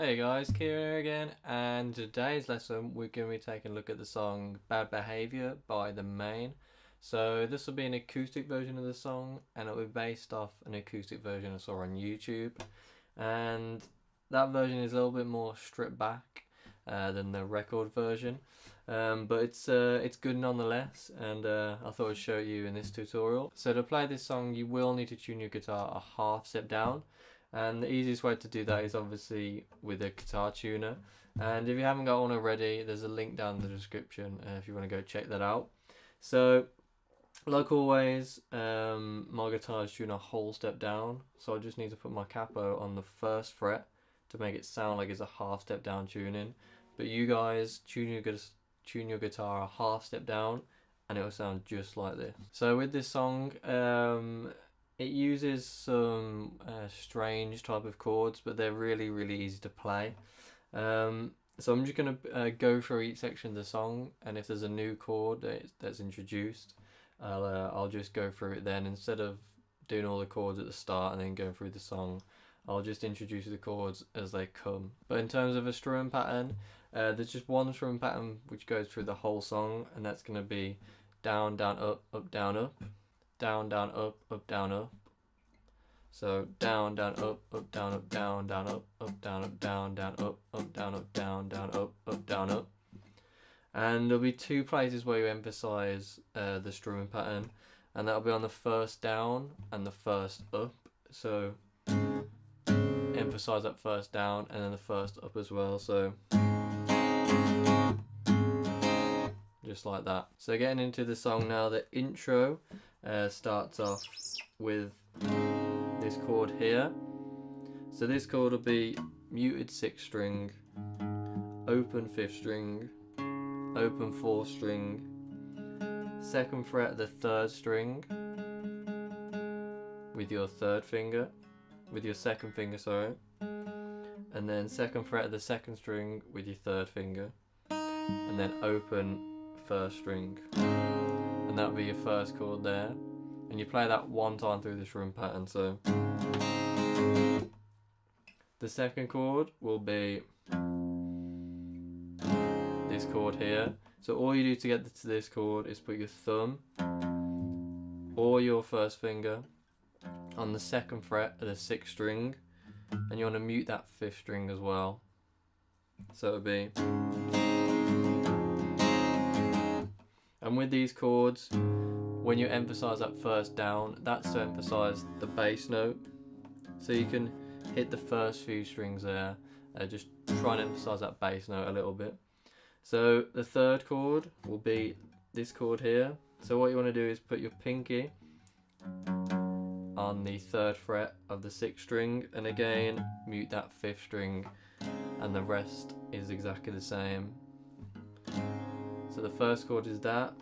Hey guys, Kieran here again, and today's lesson we're going to be taking a look at the song Bad Behaviour by the Maine. So this will be an acoustic version of the song, and it will be based off an acoustic version I saw on YouTube. And that version is a little bit more stripped back than the record version, but it's good nonetheless, and I thought I'd show you in this tutorial. So to play this song you will need to tune your guitar a half step down. And the easiest way to do that is obviously with a guitar tuner, and if you haven't got one already, there's a link down in the description if you want to go check that out. So like always, my guitar is tuned a whole step down, so I just need to put my capo on the first fret to make it sound like it's a half step down tuning. But you guys tune your guitar a half step down and it will sound just like this. So with this song, it uses some strange type of chords, but they're really easy to play. So I'm just going to go through each section of the song, and if there's a new chord that's introduced, I'll just go through it then. Instead of doing all the chords at the start and then going through the song, I'll just introduce the chords as they come. But in terms of a strumming pattern, there's just one strumming pattern which goes through the whole song, and that's going to be down, down, up, up, down, up. Down, down, up, up, down, up. So down, down, up, down, up, down, down, up, down, up, down, down, up, down, up, down, down, up, down, up. And there'll be two places where you emphasize the strumming pattern, and that'll be on the first down and the first up. So emphasize that first down and then the first up as well. So just like that. So getting into the song now, the intro starts off with this chord here. So this chord will be muted 6th string, open 5th string, open 4th string, 2nd fret of the 3rd string with your 3rd finger, with your 2nd finger, sorry, and then 2nd fret of the 2nd string with your 3rd finger, and then open 1st string. And that'll be your first chord there, and you play that one time through the strum pattern. So the second chord will be this chord here. So all you do to get to this chord is put your thumb or your first finger on the 2nd fret of the 6th string, and you want to mute that 5th string as well. So it'll be. And with these chords, when you emphasize that first down, that's to emphasize the bass note. So you can hit the first few strings there, just try and emphasize that bass note a little bit. So the third chord will be this chord here. So what you want to do is put your pinky on the 3rd fret of the 6th string, and again mute that 5th string, and the rest is exactly the same. So the first chord is that,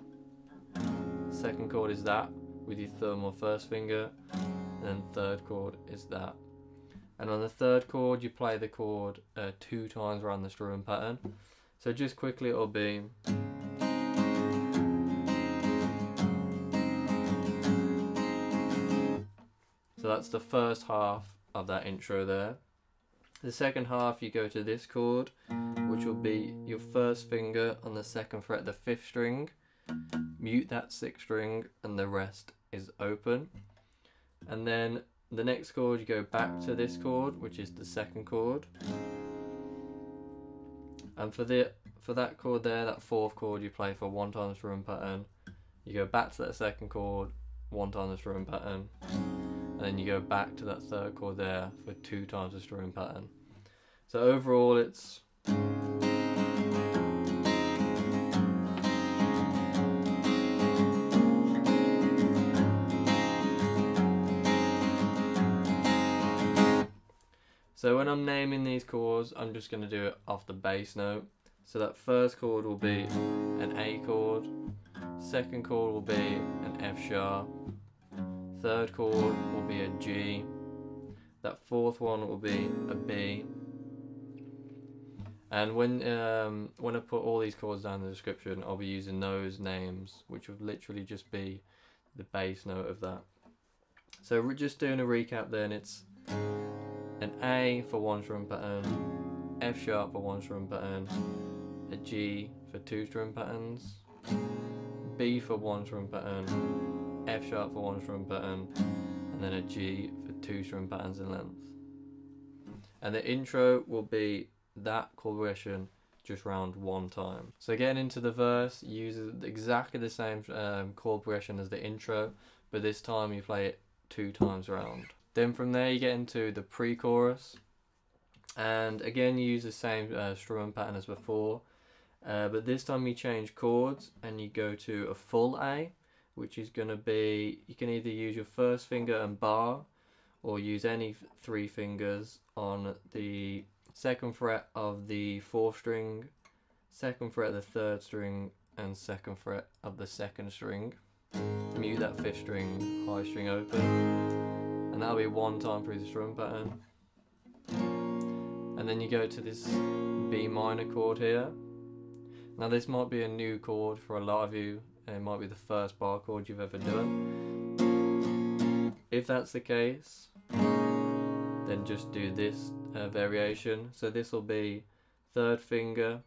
second chord is that with your thumb or first finger, and then third chord is that. And on the third chord you play the chord 2 times around the strumming pattern. So just quickly it'll be so that's the first half of that intro there. The second half you go to this chord, which will be your first finger on the 2nd fret of the 5th string, mute that 6th string, and the rest is open. And then the next chord you go back to this chord, which is the 2nd chord. And for that chord there, that 4th chord, you play for 1 time the strumming pattern. You go back to that 2nd chord, 1 time the strumming pattern. And then you go back to that 3rd chord there for 2 times the strumming pattern. So overall it's so when I'm naming these chords, I'm just going to do it off the bass note. So that first chord will be an A chord, second chord will be an F sharp, third chord will be a G, that 4th one will be a B. And when I put all these chords down in the description, I'll be using those names, which would literally just be the bass note of that. So we're just doing a recap then. It's an A for 1 strum pattern, F sharp for 1 strum pattern, a G for 2 strum patterns, B for 1 strum pattern, F sharp for 1 strum pattern, and then a G for 2 strum patterns in length. And the intro will be that chord progression just round 1 time. So getting into the verse uses exactly the same chord progression as the intro, but this time you play it 2 times round. Then from there you get into the pre-chorus, and again you use the same strumming pattern as before, but this time you change chords and you go to a full A, which is going to be, you can either use your first finger and barre, or use any 3 fingers on the 2nd fret of the 4th string, 2nd fret of the 3rd string, and 2nd fret of the 2nd string. Mute that 5th string, high string open, and that'll be 1 time through the strum pattern. And then you go to this B minor chord here. Now this might be a new chord for a lot of you, it might be the first bar chord you've ever done. If that's the case, then just do this variation. So this will be 3rd finger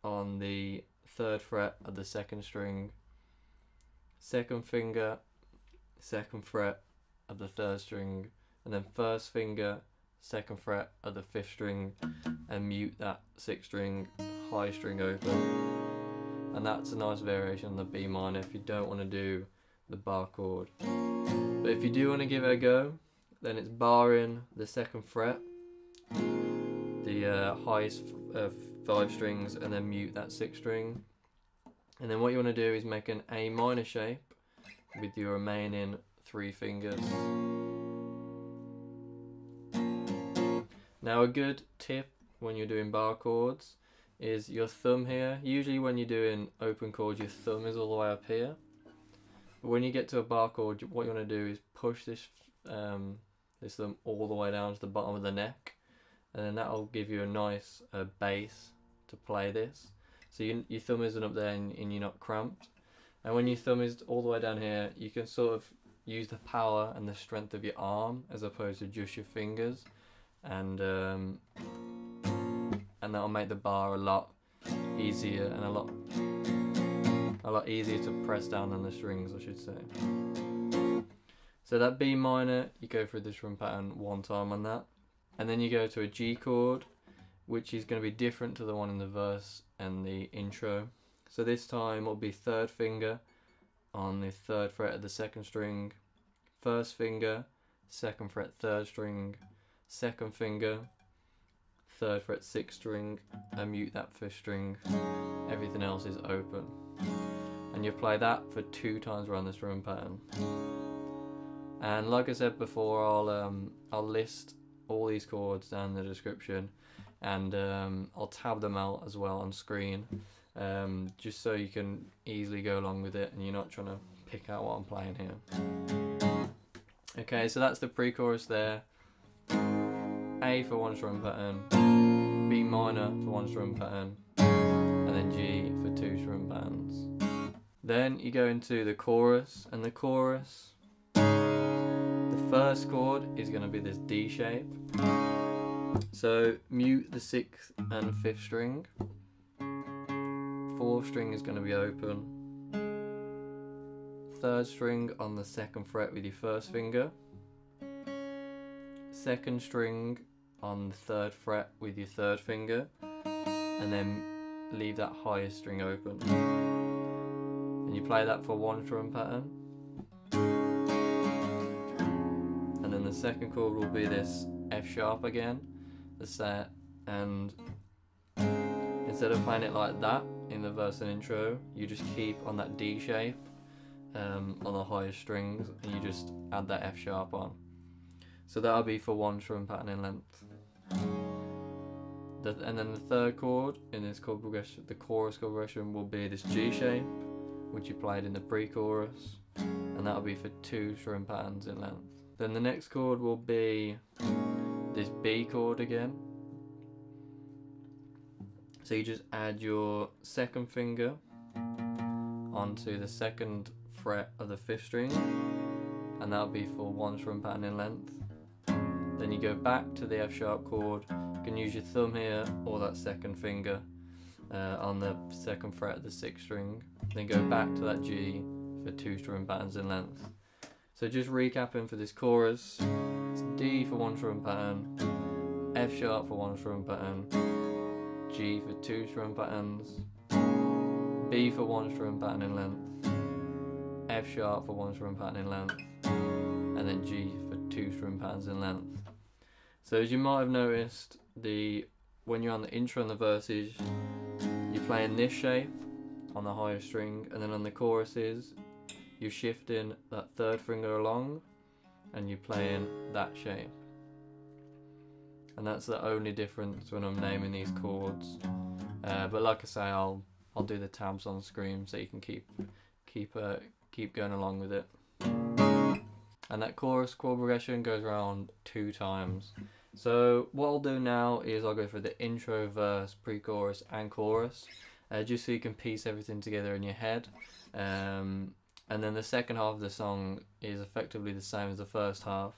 on the 3rd fret of the 2nd string, 2nd finger, 2nd fret of the 3rd string, and then 1st finger, 2nd fret of the 5th string, and mute that 6th string, high string open. And that's a nice variation on the B minor if you don't want to do the bar chord. But if you do want to give it a go, then it's barring the 2nd fret, the highest 5 strings, and then mute that 6th string. And then what you want to do is make an A minor shape with your remaining 3 fingers. Now a good tip when you're doing bar chords is your thumb here. Usually when you're doing open chords, your thumb is all the way up here. But when you get to a bar chord, what you want to do is push this this thumb all the way down to the bottom of the neck, and then that'll give you a nice bass to play this. So your thumb isn't up there and you're not cramped. And when your thumb is all the way down here, you can sort of use the power and the strength of your arm as opposed to just your fingers, and that'll make the bar a lot easier and a lot easier to press down on the strings, I should say. So that B minor, you go through the strum pattern 1 time on that, and then you go to a G chord, which is going to be different to the one in the verse and the intro. So this time will be 3rd finger on the 3rd fret of the 2nd string, 1st finger, 2nd fret 3rd string, 2nd finger, 3rd fret 6th string, and mute that 5th string. Everything else is open, and you play that for 2 times around the strum pattern. And like I said before, I'll list all these chords down in the description, and I'll tab them out as well on screen, just so you can easily go along with it and you're not trying to pick out what I'm playing here. Okay, so that's the pre-chorus there. A for 1 strum pattern, B minor for 1 strum pattern, and then G for 2 strum patterns. Then you go into the chorus, and the chorus, the first chord is going to be this D shape. So mute the 6th and 5th string, 4th string is going to be open, 3rd string on the 2nd fret with your 1st finger, 2nd string on the 3rd fret with your 3rd finger, and then leave that highest string open. And you play that for 1 strum pattern. And then the second chord will be this F sharp again, the set, and instead of playing it like that in the verse and intro, you just keep on that D shape on the highest strings, and you just add that F sharp on. So that'll be for 1 strum pattern in length. And then the third chord in this chord progression, the chorus chord progression, will be this G shape, which you played in the pre-chorus, and that'll be for 2 strum patterns in length. Then the next chord will be this B chord again. So you just add your 2nd finger onto the 2nd fret of the 5th string, and that'll be for 1 strum pattern in length. Then you go back to the F sharp chord You can use your thumb here or that second finger on the second fret of the 6th string. Then go back to that G for 2 strumming patterns in length. So just recapping for this chorus, it's D for 1 strumming pattern, F sharp for 1 strumming pattern, G for 2 strumming patterns, B for 1 strumming pattern in length, F sharp for 1 strumming pattern in length, and then G for 2 strumming patterns in length. So as you might have noticed, when you're on the intro and the verses, you're playing this shape on the higher string, and then on the choruses, you're shifting that 3rd finger along, and you're playing that shape. And that's the only difference when I'm naming these chords. But like I say, I'll do the tabs on screen so you can keep going along with it. And that chorus chord progression goes around 2 times. So what I'll do now is I'll go for the intro, verse, pre-chorus and chorus, just so you can piece everything together in your head. And then the second half of the song is effectively the same as the first half,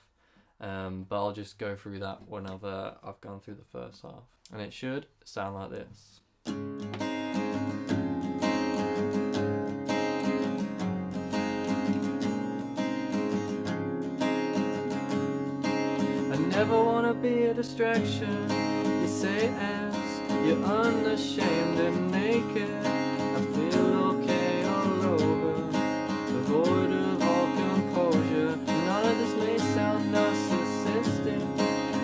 but I'll just go through that whenever I've gone through the first half. And it should sound like this. I never wanna be a distraction, you say as you're unashamed and naked. I feel okay all over, devoid of all composure. None of this may sound narcissistic.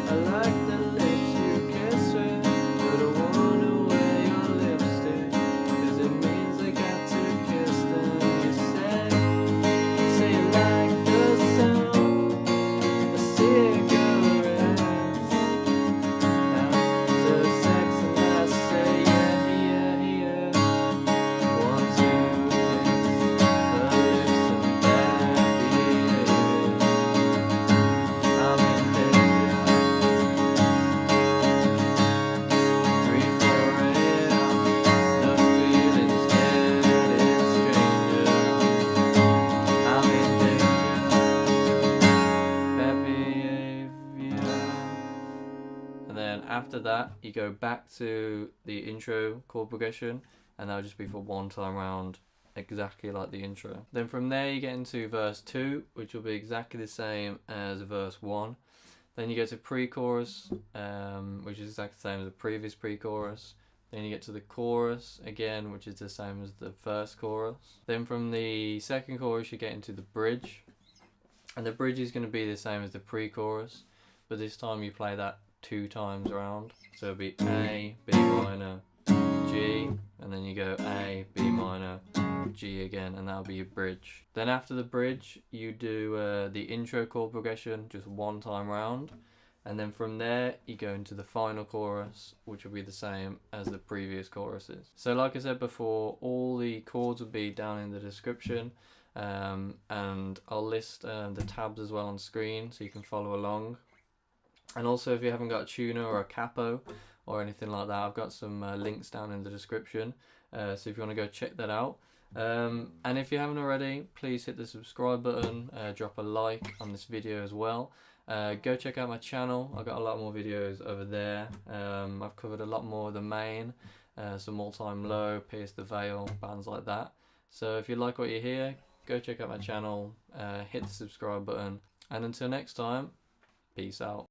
I like the lips you kiss with, but I wanna wear your lipstick, 'cause it means I got to kiss them. You say you like the sound of cigarettes after sex, and I say yeah, yeah, yeah. Want to kiss her lips and that behavior. I'm in danger. 3, 4 a.m. No feelings getting stranger. I'm in danger. Bad behavior. And then after that, you go back to the intro chord progression, and that'll just be for 1 time round, exactly like the intro. Then from there, you get into verse 2, which will be exactly the same as verse 1. Then you go to pre-chorus, which is exactly the same as the previous pre-chorus. Then you get to the chorus again, which is the same as the first chorus. Then from the second chorus, you get into the bridge. And the bridge is going to be the same as the pre-chorus, but this time you play that 2 times around. So it'll be A, B minor, G, and then you go A, B minor, G again, and that'll be your bridge. Then after the bridge, you do the intro chord progression just 1 time round. And then from there, you go into the final chorus, which will be the same as the previous choruses. So like I said before, all the chords will be down in the description. And I'll list the tabs as well on screen so you can follow along. And also, if you haven't got a tuner or a capo or anything like that, I've got some links down in the description, so if you want to go check that out. And if you haven't already, please hit the subscribe button, drop a like on this video as well. Go check out my channel. I've got a lot more videos over there. I've covered a lot more of the Maine, some all-time low, Pierce the Veil, bands like that. So if you like what you hear, go check out my channel, hit the subscribe button, and until next time, peace out.